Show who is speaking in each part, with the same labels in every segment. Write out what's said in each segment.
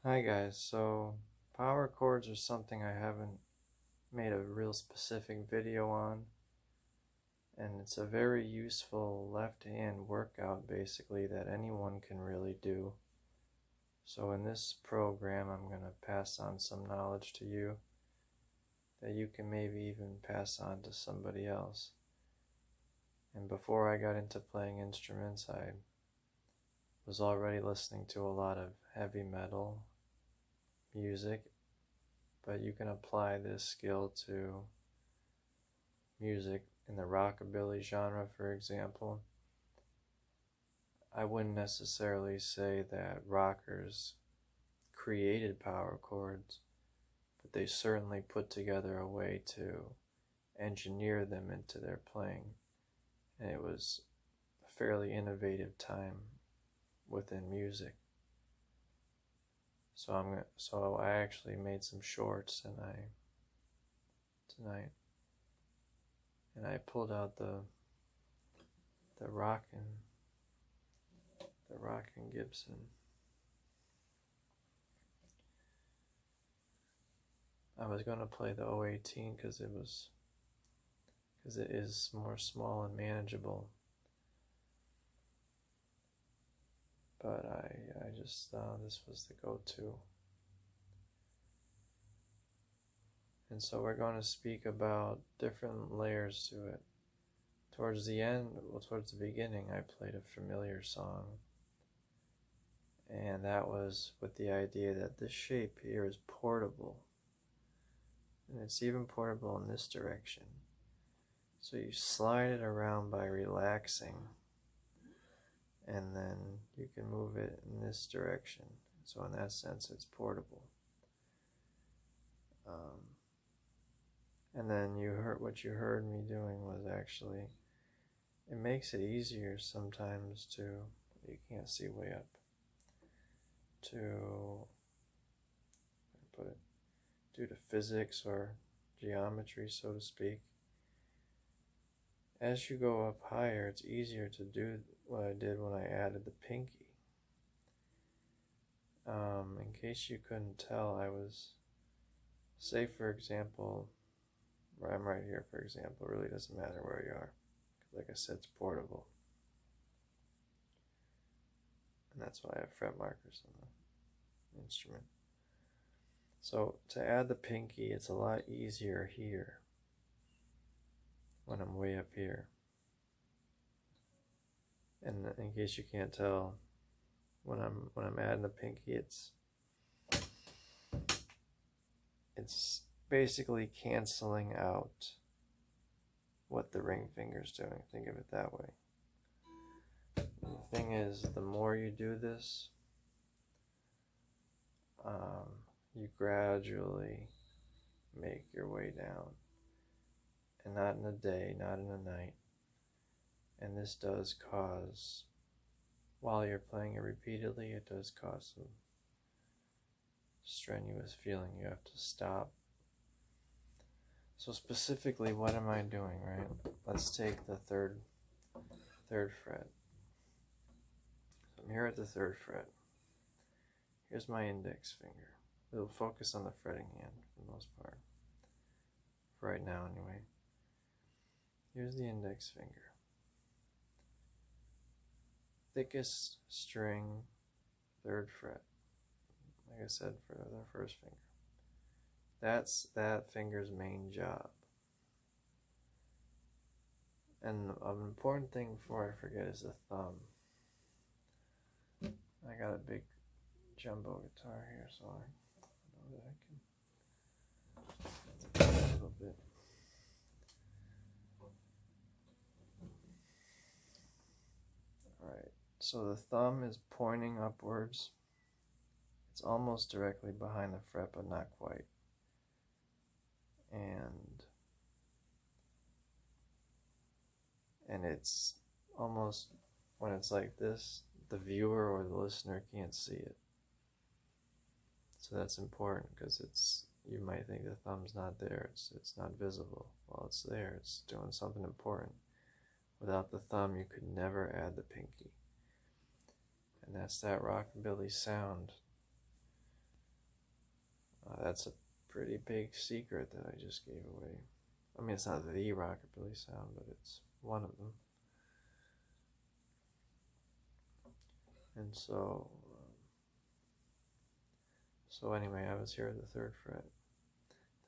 Speaker 1: Hi guys, so power chords are something I haven't made a real specific video on, and it's a very useful left hand workout basically that anyone can really do. So in this program I'm going to pass on some knowledge to you that you can maybe even pass on to somebody else. And before I got into playing instruments, I was already listening to a lot of heavy metal music, but you can apply this skill to music in the rockabilly genre, for example. I wouldn't necessarily say that rockers created power chords, but they certainly put together a way to engineer them into their playing, and it was a fairly innovative time within music. So I actually made some shorts tonight, and I pulled out the rockin' Gibson. I was going to play the 018 because it is more small and manageable, but I just thought this was the go-to. And so we're going to speak about different layers to it. Towards the beginning, I played a familiar song, and that was with the idea that this shape here is portable, and it's even portable in this direction. So you slide it around by relaxing, and then you can move it in this direction. So in that sense, it's portable. And then what you heard me doing was actually, it makes it easier sometimes to, you can't see way up, to put it, due to physics or geometry, so to speak. As you go up higher, it's easier to do what I did when I added the pinky. In case you couldn't tell, I was, say for example, where I'm right here, for example, it really doesn't matter where you are. Like I said, it's portable. And that's why I have fret markers on the instrument. So to add the pinky, it's a lot easier here when I'm way up here. And in case you can't tell, when I'm adding the pinky, it's basically canceling out what the ring finger's doing. Think of it that way. And the thing is, the more you do this, you gradually make your way down, and not in a day, not in a night. And this does cause, while you're playing it repeatedly, it does cause some strenuous feeling. You have to stop. So specifically, what am I doing, right? Let's take the third fret. So I'm here at the 3rd fret. Here's my index finger. It'll focus on the fretting hand for the most part. For right now, anyway. Here's the index finger. Thickest string, 3rd fret. Like I said, for the 1st finger. That's that finger's main job. And an important thing before I forget is the thumb. I got a big jumbo guitar here, so I know that I can a little bit. Alright, so the thumb is pointing upwards. It's almost directly behind the fret, but not quite. And it's almost, when it's like this, the viewer or the listener can't see it. So that's important, because you might think the thumb's not there, it's not visible. Well, it's there, it's doing something important. Without the thumb, you could never add the pinky. And that's that rockabilly sound That's a pretty big secret that I just gave away. I mean, it's not the rockabilly sound, but it's one of them. And so anyway, I was here at the 3rd fret.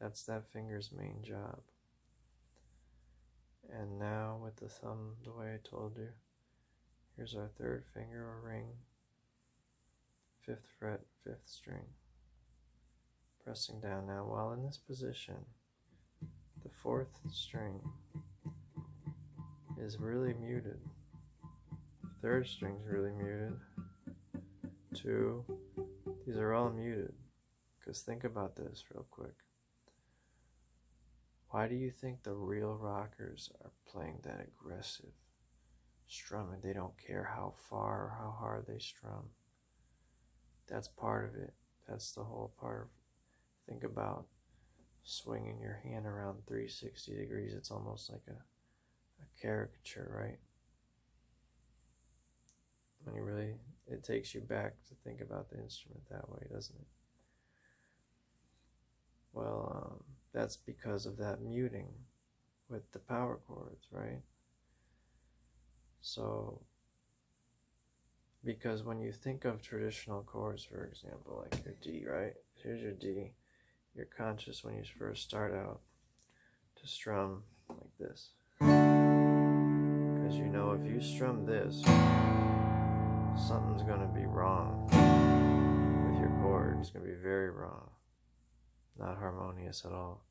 Speaker 1: That's that finger's main job. And now with the thumb, the way I told you, here's our 3rd finger or ring, 5th fret, 5th string. Pressing down now. While in this position, the 4th string is really muted. 3rd string's really muted. 2, these are all muted. Because think about this real quick. Why do you think the real rockers are playing that aggressive strumming? They don't care how far or how hard they strum. That's part of it. That's the whole part of. Think about swinging your hand around 360 degrees. It's almost like a caricature, right? When you really, it takes you back to think about the instrument that way, doesn't it? Well, that's because of that muting with the power chords, right? So, because when you think of traditional chords, for example, like your D, right? Here's your D. You're conscious when you first start out to strum like this. Because you know if you strum this, something's going to be wrong with your chord. It's going to be very wrong. Not harmonious at all.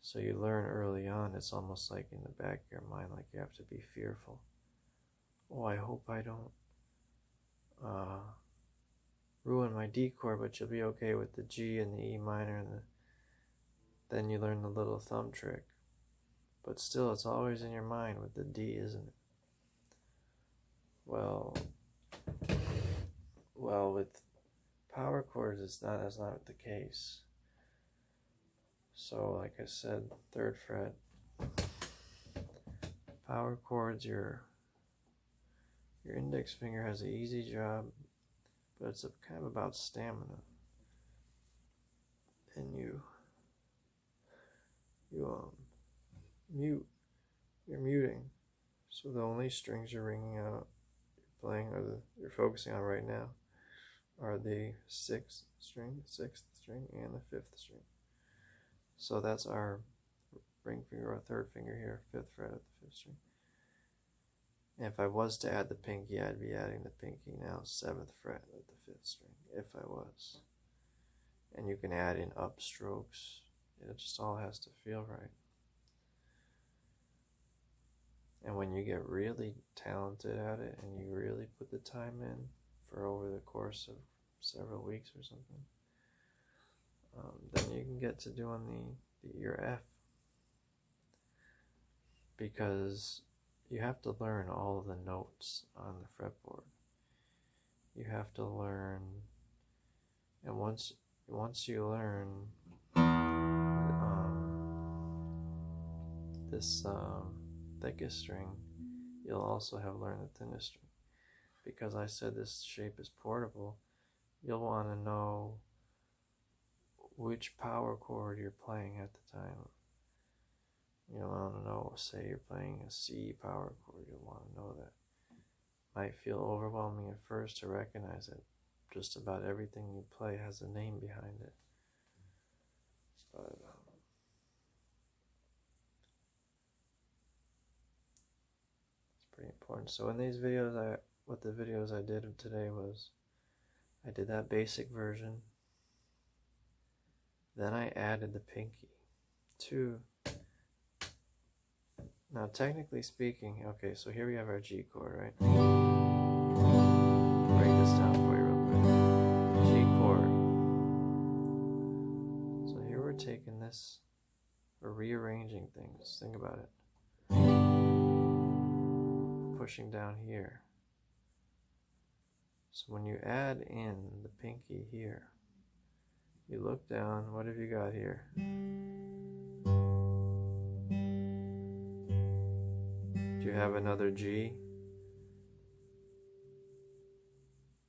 Speaker 1: So you learn early on, it's almost like in the back of your mind, like you have to be fearful. Oh, I hope I don't ruin my D chord, but you'll be okay with the G and the E minor, and then you learn the little thumb trick. But still, it's always in your mind with the D, isn't it? Well, with power chords, that's not the case. So, like I said, 3rd fret, power chords, your index finger has an easy job, but it's kind of about stamina. And you're muting. So the only strings you're ringing out, you're playing, or you're focusing on right now, are the 6th string, and the 5th string. So that's our ring finger or 3rd finger here, 5th fret at the 5th string. And if I was to add the pinky, I'd be adding the pinky now, 7th fret at the 5th string, if I was. And you can add in upstrokes. It just all has to feel right. And when you get really talented at it and you really put the time in for over the course of several weeks or something, then you can get to doing your F. Because you have to learn all of the notes on the fretboard. You have to learn, and once you learn this thickest string, you'll also have learned the thinnest string. Because I said this shape is portable, you'll want to know which power chord you're playing at the time. You'll want to know, say you're playing a C power chord, you'll want to know that. Might feel overwhelming at first to recognize that just about everything you play has a name behind it. But it's pretty important. So in these videos, what the videos I did today was, I did that basic version. Then I added the pinky to. Now, technically speaking, okay, so here we have our G chord, right? Break this down for you real quick. G chord. So here we're taking this, we're rearranging things. Think about it. Pushing down here. So when you add in the pinky here, you look down, what have you got here? Do you have another G?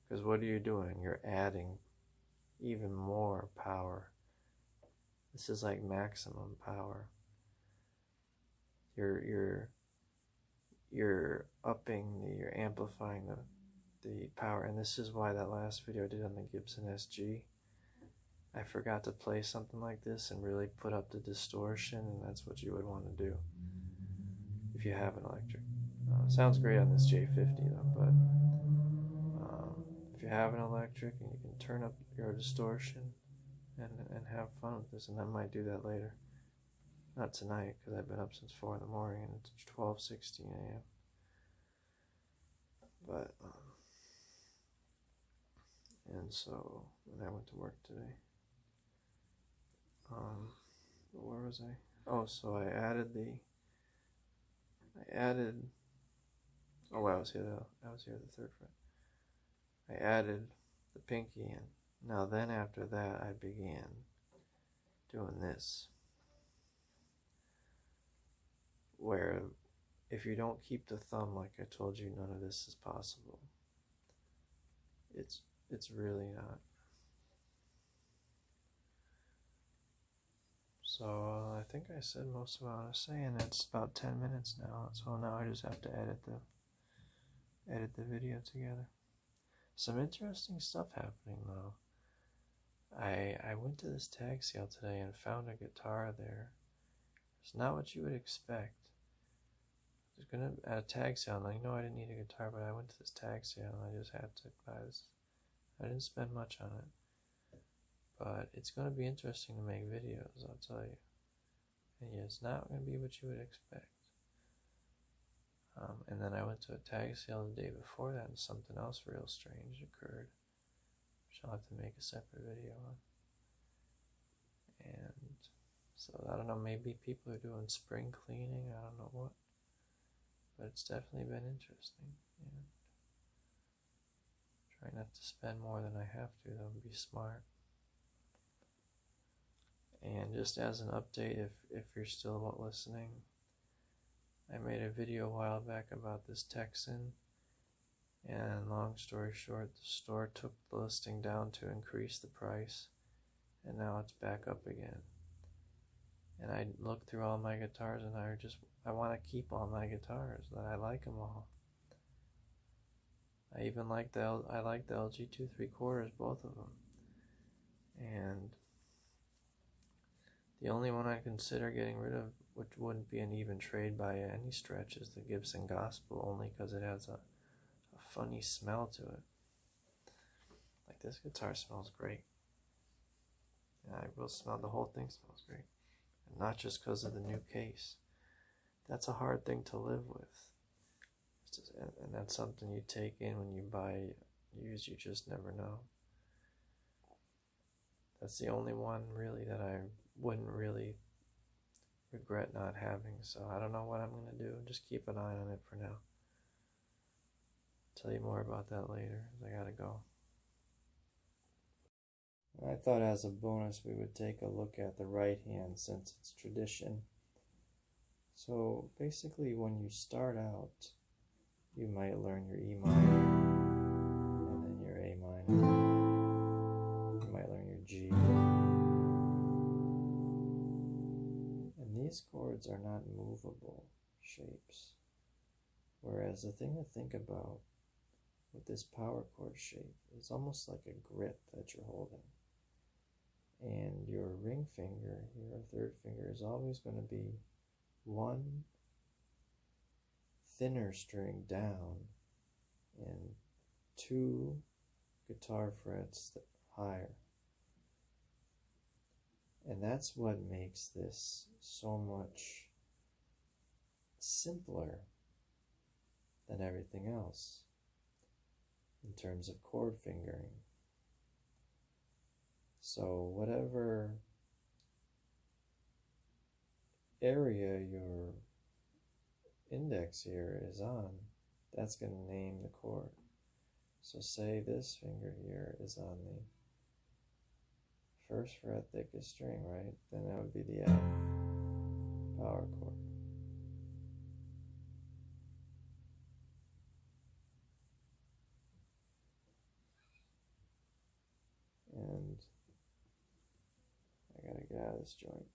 Speaker 1: Because what are you doing? You're adding even more power This is like maximum power. You're you're amplifying the power, and this is why that last video I did on the Gibson SG, I forgot to play something like this and really put up the distortion, and that's what you would want to do if you have an electric. Sounds great on this J50 though, but if you have an electric and you can turn up your distortion and have fun with this, and I might do that later. Not tonight, because I've been up since 4 in the morning and it's 12:16 a.m. But, and so, when I went to work today, where was I? Oh, so I added, oh, I was here the third fret. I added the pinky in. Now then after that, I began doing this, where if you don't keep the thumb, like I told you, none of this is possible. It's really not. So I think I said most of what I was saying. It's about 10 minutes now, so now I just have to edit the video together. Some interesting stuff happening though. I went to this tag sale today and found a guitar there. It's not what you would expect. There's gonna at a tag sale, and I know I didn't need a guitar, but I went to this tag sale and I just had to buy this. I didn't spend much on it, but it's gonna be interesting to make videos, I'll tell you. And yeah, it's not gonna be what you would expect. And then I went to a tag sale the day before that, and something else real strange occurred, which I'll have to make a separate video on. And so I don't know, maybe people are doing spring cleaning, I don't know what. But it's definitely been interesting. And try not to spend more than I have to, though, and be smart. And just as an update, if you're still listening, I made a video a while back about this Texan, and long story short, the store took the listing down to increase the price, and now it's back up again. And I looked through all my guitars, and I want to keep all my guitars. I like them all. I even like the LG 2 3/4, both of them. And the only one I consider getting rid of, which wouldn't be an even trade by any stretch, is the Gibson Gospel, only because it has a funny smell to it. Like, this guitar smells great. And I will smell, the whole thing smells great. And not just because of the new case. That's a hard thing to live with. And that's something you take in when you buy used, you just never know. That's the only one really that I wouldn't really regret not having, so I don't know what I'm going to do. Just keep an eye on it for now. I'll tell you more about that later, as I gotta go. I thought as a bonus we would take a look at the right hand, since it's tradition. So basically when you start out, you might learn your E minor, and then your A minor. You might learn your G. And these chords are not movable shapes. Whereas the thing to think about with this power chord shape is almost like a grip that you're holding. And your ring finger, your third finger, is always going to be one thinner string down and two guitar frets higher. And that's what makes this so much simpler than everything else in terms of chord fingering. So whatever area your index here is on, that's going to name the chord. So say this finger here is on the first fret thickest string, right? Then that would be the F power chord. And I gotta out of this joint.